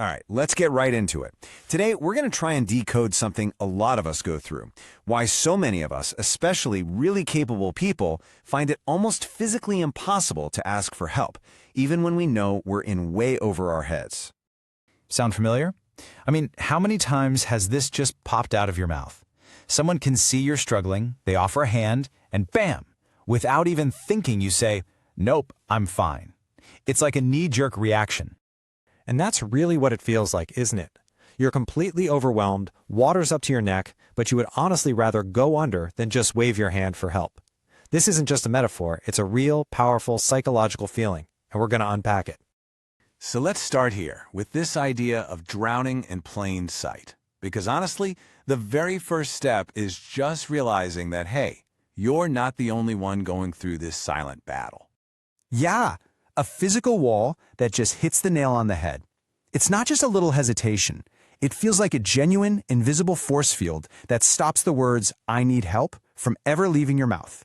All right, let's get right into it. Today, we're going to try and decode something a lot of us go through. Why so many of us, especially really capable people, find it almost physically impossible to ask for help, even when we know we're in way over our heads. Sound familiar? I mean, how many times has this just popped out of your mouth? Someone can see you're struggling, they offer a hand, and bam! Without even thinking, you say, "Nope, I'm fine." It's like a knee-jerk reaction. And that's really what it feels like, isn't it? You're completely overwhelmed, water's up to your neck, but you would honestly rather go under than just wave your hand for help. This isn't just a metaphor, it's a real, powerful psychological feeling, and we're going to unpack it. So let's start here with this idea of drowning in plain sight. Because honestly, the very first step is just realizing that, hey, you're not the only one going through this silent battle. Yeah, a physical wall that just hits the nail on the head. It's not just a little hesitation. It feels like a genuine, invisible force field that stops the words, "I need help," from ever leaving your mouth.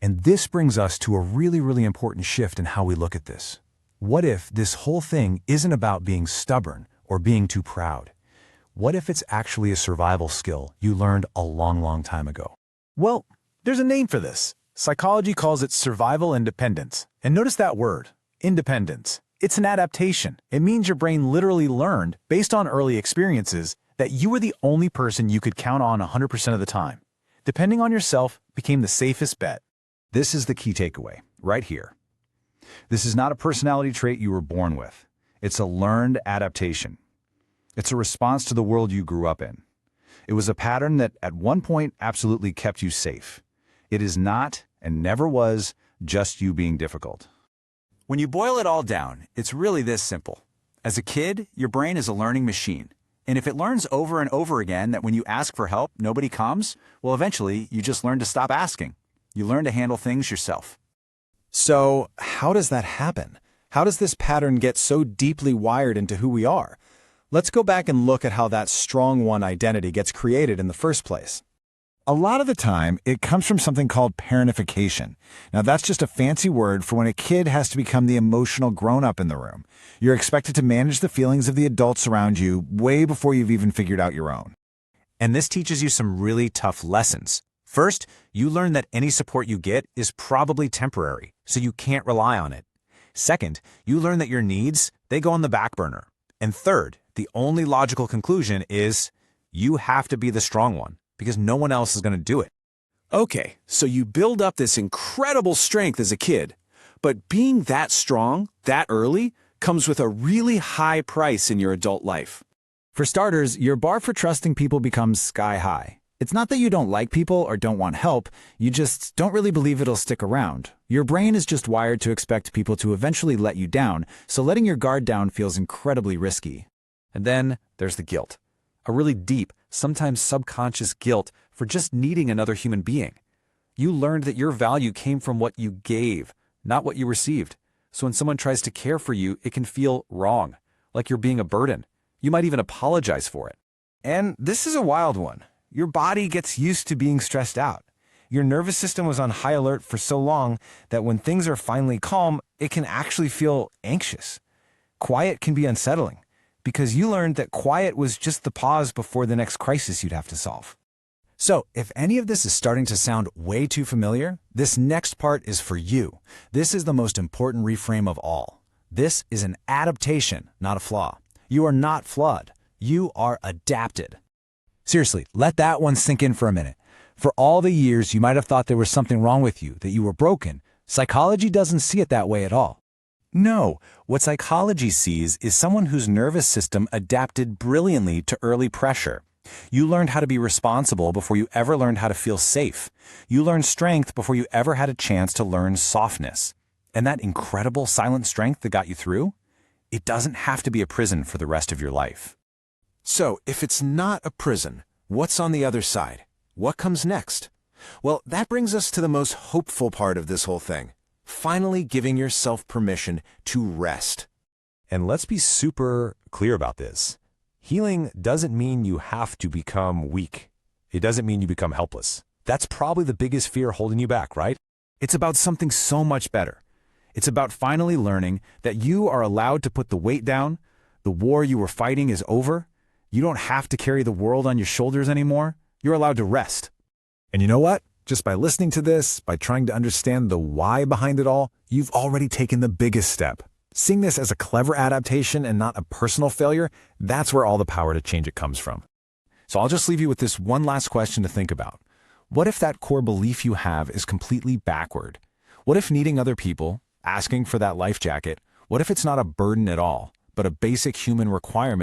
And this brings us to a really important shift in how we look at this. What if this whole thing isn't about being stubborn or being too proud? What if it's actually a survival skill you learned a long time ago? Well, there's a name for this. Psychology calls it survival independence. And notice that word, independence. It's an adaptation. It means your brain literally learned, based on early experiences, that you were the only person you could count on 100% of the time. Depending on yourself became the safest bet. This is the key takeaway, right here. This is not a personality trait you were born with. It's a learned adaptation. It's a response to the world you grew up in. It was a pattern that at one point absolutely kept you safe. It is not, and never was, just you being difficult. When you boil it all down, it's really this simple. As a kid, your brain is a learning machine. And if it learns over and over again that when you ask for help, nobody comes, well, eventually, you just learn to stop asking. You learn to handle things yourself. So, how does that happen? How does this pattern get so deeply wired into who we are? Let's go back and look at how that strong one identity gets created in the first place. A lot of the time, it comes from something called parentification. Now, that's just a fancy word for when a kid has to become the emotional grown-up in the room. You're expected to manage the feelings of the adults around you way before you've even figured out your own. And this teaches you some really tough lessons. First, you learn that any support you get is probably temporary, so you can't rely on it. Second, you learn that your needs, they go on the back burner. And third, the only logical conclusion is you have to be the strong one, because no one else is going to do it. Okay, so you build up this incredible strength as a kid, but being that strong, that early, comes with a really high price in your adult life. For starters, your bar for trusting people becomes sky high. It's not that you don't like people or don't want help, you just don't really believe it'll stick around. Your brain is just wired to expect people to eventually let you down, so letting your guard down feels incredibly risky. And then there's the guilt. A really deep, sometimes subconscious guilt for just needing another human being. You learned that your value came from what you gave, not what you received. So when someone tries to care for you, it can feel wrong, like you're being a burden. You might even apologize for it. And this is a wild one. Your body gets used to being stressed out. Your nervous system was on high alert for so long that when things are finally calm, it can actually feel anxious. Quiet can be unsettling, because you learned that quiet was just the pause before the next crisis you'd have to solve. So, if any of this is starting to sound way too familiar, this next part is for you. This is the most important reframe of all. This is an adaptation, not a flaw. You are not flawed. You are adapted. Seriously, let that one sink in for a minute. For all the years you might have thought there was something wrong with you, that you were broken, psychology doesn't see it that way at all. No, what psychology sees is someone whose nervous system adapted brilliantly to early pressure. You learned how to be responsible before you ever learned how to feel safe. You learned strength before you ever had a chance to learn softness. And that incredible silent strength that got you through, it doesn't have to be a prison for the rest of your life. So, if it's not a prison, what's on the other side? What comes next? Well, that brings us to the most hopeful part of this whole thing. Finally giving yourself permission to rest. And let's be super clear about this. Healing doesn't mean you have to become weak. It doesn't mean you become helpless. That's probably the biggest fear holding you back, right? It's about something so much better. It's about finally learning that you are allowed to put the weight down, The war you were fighting is over. You don't have to carry the world on your shoulders anymore. You're allowed to rest. And you know what? Just by listening to this, by trying to understand the why behind it all, you've already taken the biggest step. Seeing this as a clever adaptation and not a personal failure, that's where all the power to change it comes from. So I'll just leave you with this one last question to think about. What if that core belief you have is completely backward? What if needing other people, asking for that life jacket, what if it's not a burden at all, but a basic human requirement